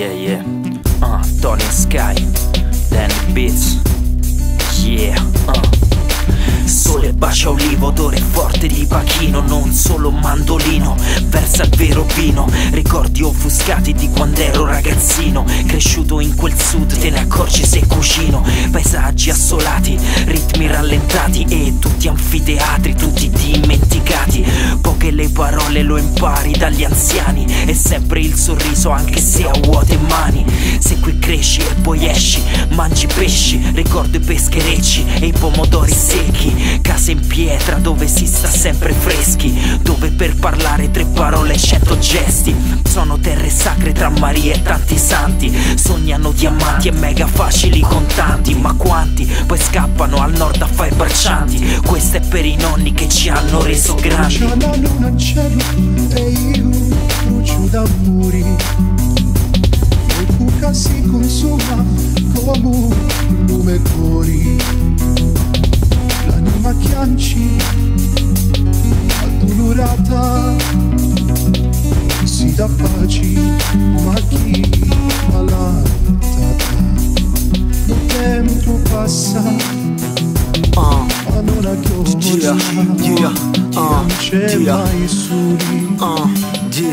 Yeah. Tony Sky, Danny Beats. Yeah. Sole bacia olivo, odore forte di pachino, non solo mandolino, versa il vero vino. Ricordi offuscati di quando ero ragazzino, cresciuto in quel sud, te ne accorgi se cucino. Paesaggi assolati, ritmi rallentati e tutti anfiteatri, tutti dimenticati. Poche le parole, lo impari dagli anziani, e sempre il sorriso anche se a vuote mani. Se qui cresci e poi esci, mangi pesci, ricordo i pescherecci e i pomodori secchi. Case in pietra dove si sta sempre freschi, dove per parlare 3 parole 100 gesti. Sono terre sacre tra Maria e tanti santi, sognano diamanti e mega facili contanti. Ma quanti poi scappano al nord a fare braccianti? Questo è per i nonni che ci hanno reso grandi. C'è la luna al cielo e io brucio d'amori, il cuca si consuma come un lume cori. L'anima chianci addolorata si dà pace, ma chi malata. Il tempo passa, ma non ha chiuso, non c'è mai soli,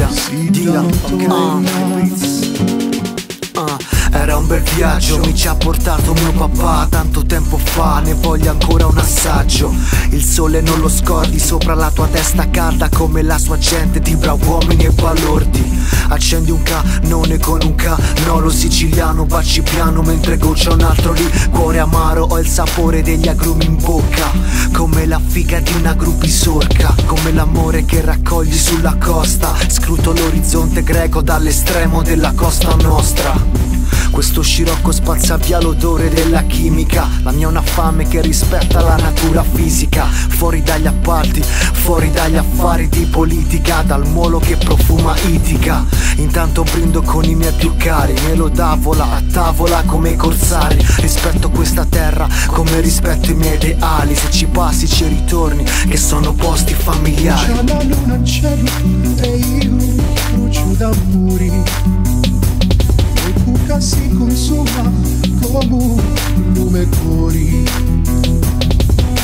si danno Era un bel viaggio, mi ci ha portato mio papà tanto tempo fa, ne voglio ancora un assaggio. Il sole non lo scordi, sopra la tua testa calda come la sua gente di bravi uomini e balordi. Accendi un cannone con un cannolo siciliano, baci piano mentre goccia un altro lì. Cuore amaro, ho il sapore degli agrumi in bocca, come la figa di una gru bisorca, come l'amore che raccogli sulla costa. Scruto l'orizzonte greco dall'estremo della costa nostra. Questo scirocco spazza via l'odore della chimica, la mia è una fame che rispetta la natura fisica. Fuori dagli appalti, fuori dagli affari di politica, dal muolo che profuma Itica. Intanto brindo con i miei più cari, me lo davola a tavola come i corsari. Rispetto questa terra come rispetto i miei ideali, se ci passi ci ritorni che sono posti familiari. C'è la luna al cielo e io brucio d'amori, cuca si consuma come un lume cori.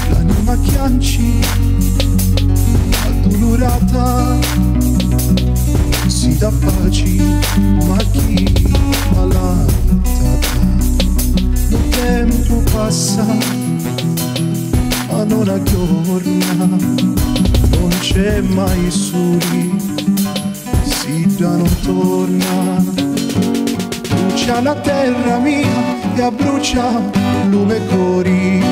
L'anima chianci addolorata si dà pace, ma chi malata. Il tempo passa, ma non aggiorna, non c'è mai soli, si già non torna. Brucia la terra mia e abbrucia il lume cori.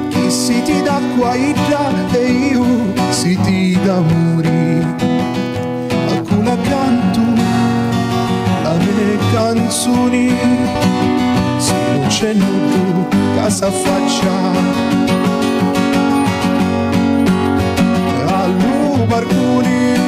Chi si ti d'acqua idra e io si ti d'amori. Alcuna canto la mie canzoni, se non c'è nudo casa faccia. Allu barconi